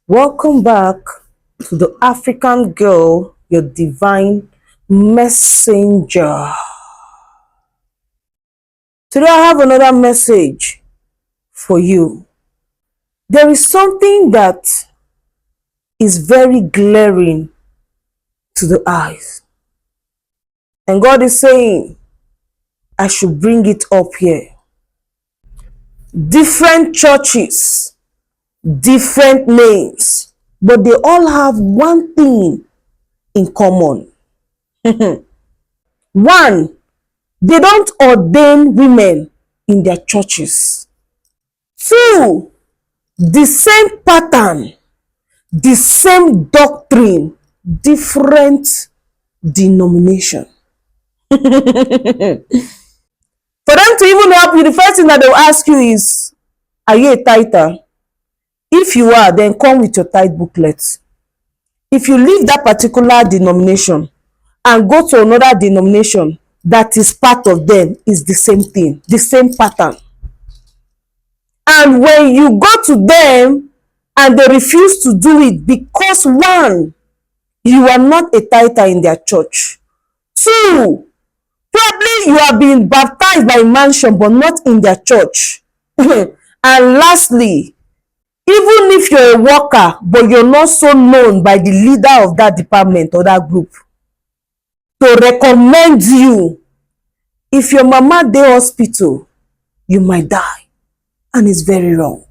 Welcome back to the African Girl, your divine messenger. Today I have another message for you. There is something that is very glaring to the eyes. And God is saying, I should bring it up here. Different churches, different names, but they all have one thing in common. One, they don't ordain women in their churches. Two, the same pattern, the same doctrine, different denomination. For them to even help you, the first thing that they'll ask you is, are you a tither? If you are, then come with your tithe booklet. If you leave that particular denomination and go to another denomination that is part of them, is the same thing, the same pattern. And when you go to them and they refuse to do it because one, you are not a tither in their church. Two, probably you are being baptized by a mansion but not in their church. And lastly, even if you're a worker but you're not so known by the leader of that department or that group to recommend you, if your mama dey hospital, you might die, and it's very wrong.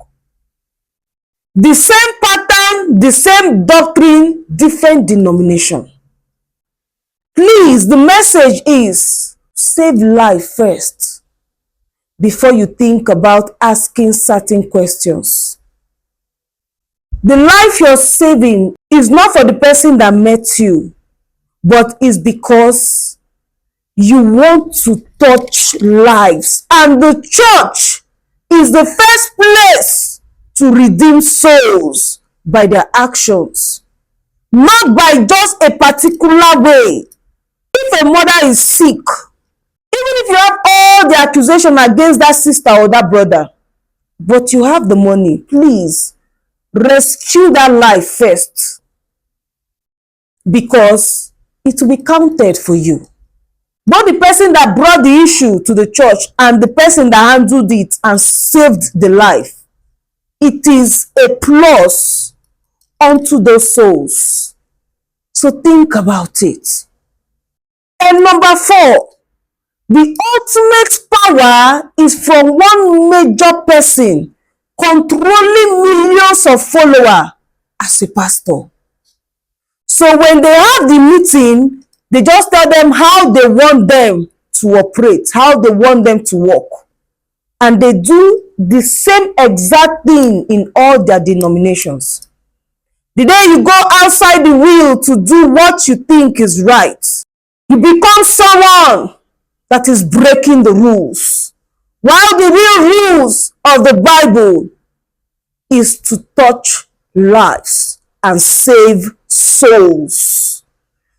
The same pattern, the same doctrine, different denomination. Please, the message is save life first before you think about asking certain questions. The life you're saving is not for the person that met you, but is because you want to touch lives. And the church is the first place to redeem souls by their actions, not by just a particular way. If a mother is sick, even if you have all the accusation against that sister or that brother, but you have the money, please rescue that life first, because it will be counted for you. Both the person that brought the issue to the church and the person that handled it and saved the life, it is a plus unto those souls. So think about it. And number four, the ultimate power is from one major person controlling millions of followers as a pastor. So when they have the meeting, they just tell them how they want them to operate, how they want them to work. And they do the same exact thing in all their denominations. The day you go outside the will to do what you think is right, you become someone that is breaking the rules. While the real rules of the Bible is to touch lives and save souls.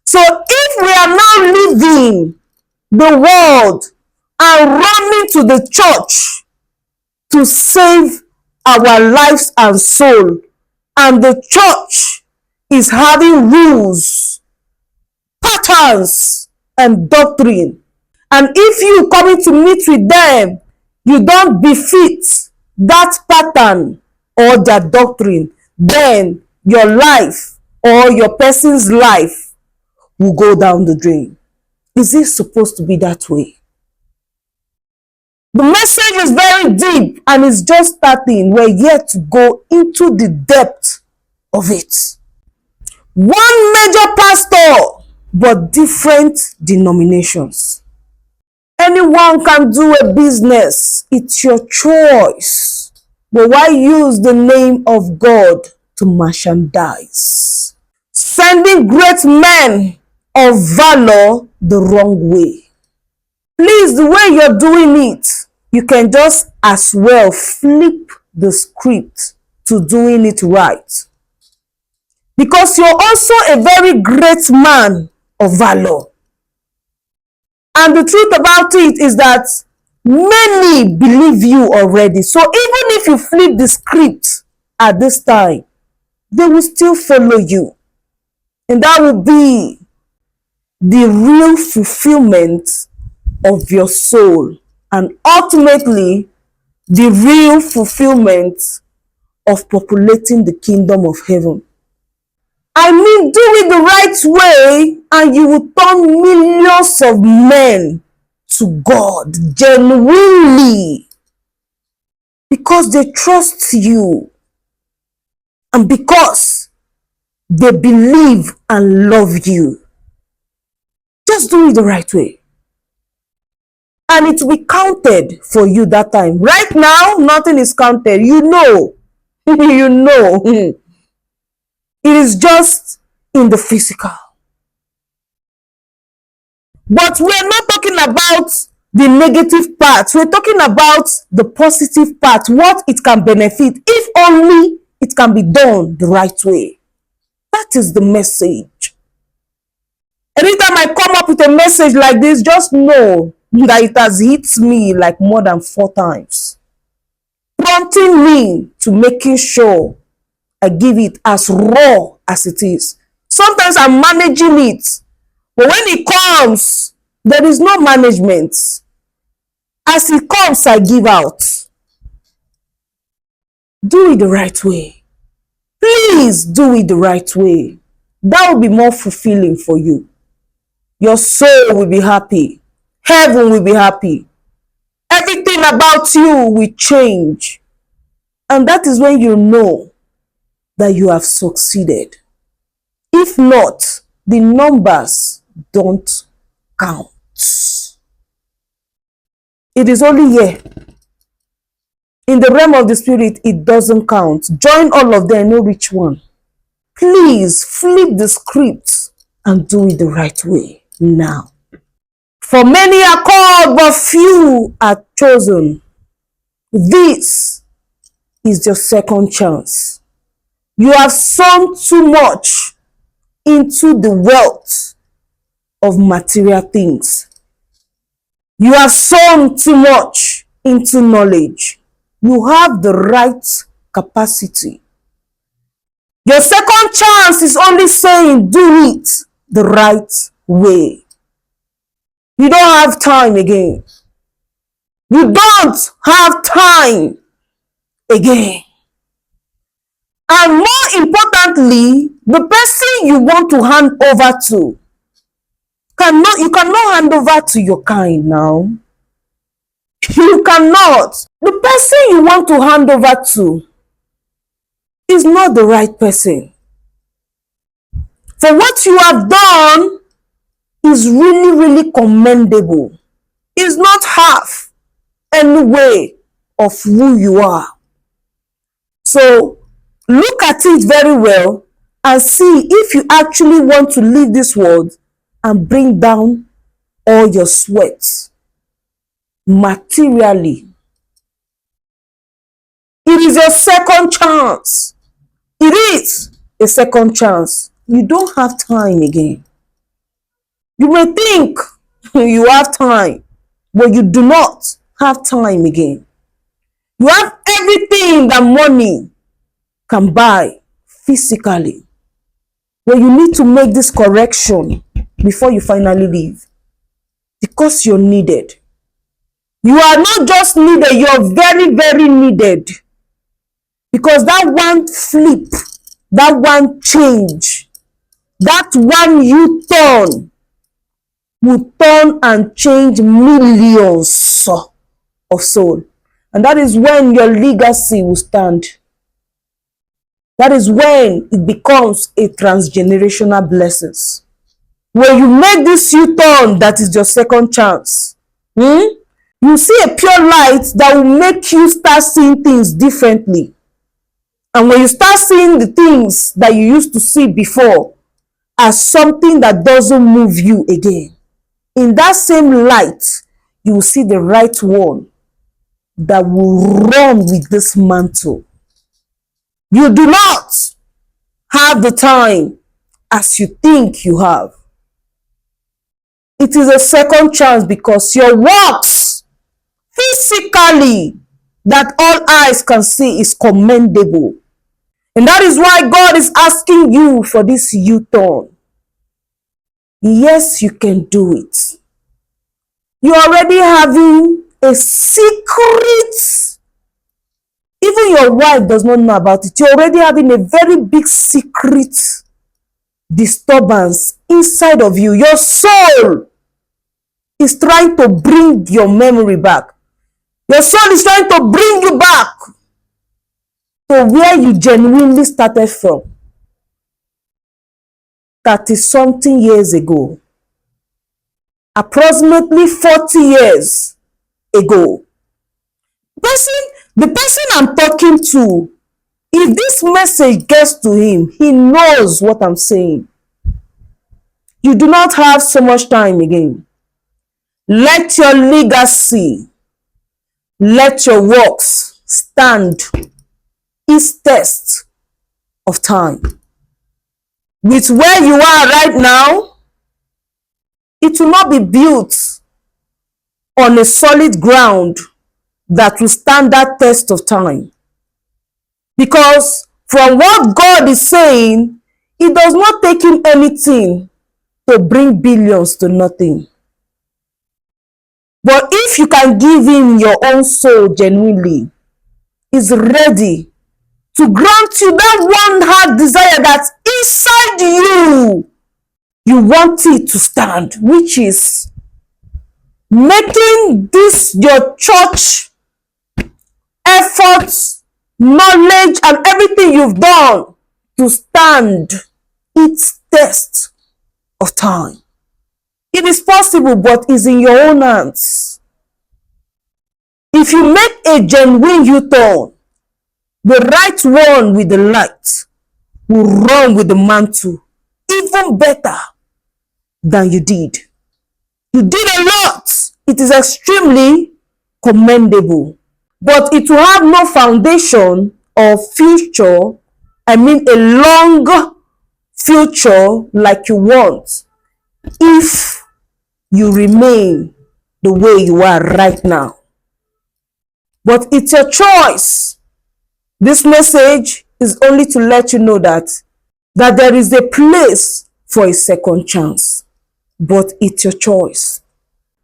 So if we are now leaving the world and running to the church to save our lives and soul, and the church is having rules, patterns, and doctrine, and if you coming to meet with them, you don't befit that pattern or that doctrine, then your life or your person's life will go down the drain. Is it supposed to be that way? The message is very deep and it's just starting. We're yet to go into the depth of it. One major pastor, but different denominations. Anyone can do a business. It's your choice. But why use the name of God to merchandise? Sending great men of valor the wrong way. Please, the way you're doing it, you can just as well flip the script to doing it right. Because you're also a very great man of valor. And the truth about it is that many believe you already. So even if you flip the script at this time, they will still follow you. And that will be the real fulfillment of your soul, and ultimately the real fulfillment of populating the kingdom of heaven. I mean, do it the right way and you will turn millions of men to God genuinely, because they trust you and because they believe and love you. Just do it the right way, and it will be counted for you that time. Right now, nothing is counted. You know. You know. It is just in the physical. But we're not talking about the negative part. We're talking about the positive part, what it can benefit, if only it can be done the right way. That is the message. Anytime I come up with a message like this, just know that it has hit me like more than 4 times, prompting me to making sure I give it as raw as it is. Sometimes I'm managing it, but when it comes, there is no management. As it comes, I give out. Do it the right way. Please do it the right way. That will be more fulfilling for you. Your soul will be happy. Heaven will be happy. Everything about you will change. And that is when you know that you have succeeded. If not, the numbers don't count. It is only here. In the realm of the spirit, it doesn't count. Join all of them, know which one. Please flip the script and do it the right way now. For many are called, but few are chosen. This is your second chance. You have sown too much into the wealth of material things. You have sown too much into knowledge. You have the right capacity. Your second chance is only saying, do it the right way. You don't have time again. You don't have time again. And more importantly, the person you want to hand over to, you cannot hand over to your kind now. You cannot. The person you want to hand over to is not the right person. For what you have done is really, really commendable. It's not half any way of who you are. So look at it very well and see if you actually want to leave this world and bring down all your sweat materially. It is your second chance. It is a second chance. You don't have time again. You may think you have time, but you do not have time again. You have everything that money can buy physically. But you need to make this correction before you finally leave, because you're needed. You are not just needed, you're very, very needed. Because that one flip, that one change, that one U-turn will turn and change millions of souls. And that is when your legacy will stand. That is when it becomes a transgenerational blessing. When you make this U-turn, that is your second chance. You see a pure light that will make you start seeing things differently. And when you start seeing the things that you used to see before as something that doesn't move you again, in that same light, you will see the right one that will run with this mantle. You do not have the time as you think you have. It is a second chance because your works physically that all eyes can see is commendable. And that is why God is asking you for this U-turn. Yes, you can do it. You're already having a secret. Even your wife does not know about it. You're already having a very big secret disturbance inside of you. Your soul is trying to bring your memory back. Your soul is trying to bring you back to where you genuinely started from 30-something years ago. Approximately 40 years ago. The person I'm talking to, if this message gets to him, he knows what I'm saying. You do not have so much time again. Let your legacy, let your works stand its test of time. With where you are right now, it will not be built on a solid ground that will stand that test of time. Because from what God is saying, it does not take him anything to bring billions to nothing. But if you can give him your own soul genuinely, he's ready to grant you that one heart desire that's inside you. You want it to stand, which is making this your church efforts, knowledge, and everything you've done to stand its test of time. It is possible, but it's in your own hands. If you make a genuine U-turn, the right one with the light will run with the mantle even better than you did. You did a lot. It is extremely commendable, but it will have no foundation or future. I mean, a long future like you want if you remain the way you are right now. But it's your choice. This message is only to let you know that there is a place for a second chance. But it's your choice.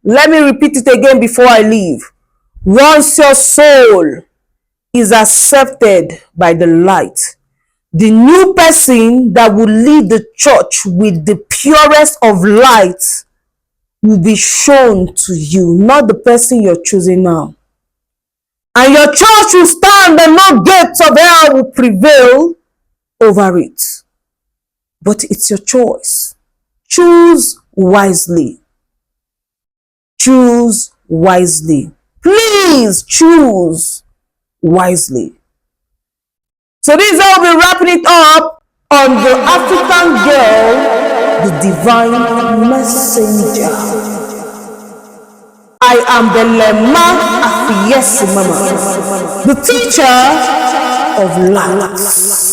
Let me repeat it again before I leave. Once your soul is accepted by the light, the new person that will lead the church with the purest of light will be shown to you, not the person you're choosing now. And your church will stand and no gates of hell will prevail over it. But it's your choice. Choose wisely. Choose wisely. Please choose wisely. So this is how we'll be wrapping it up on the African girl, the divine messenger. I am Amb.Belema, yes, mama, the teacher of light.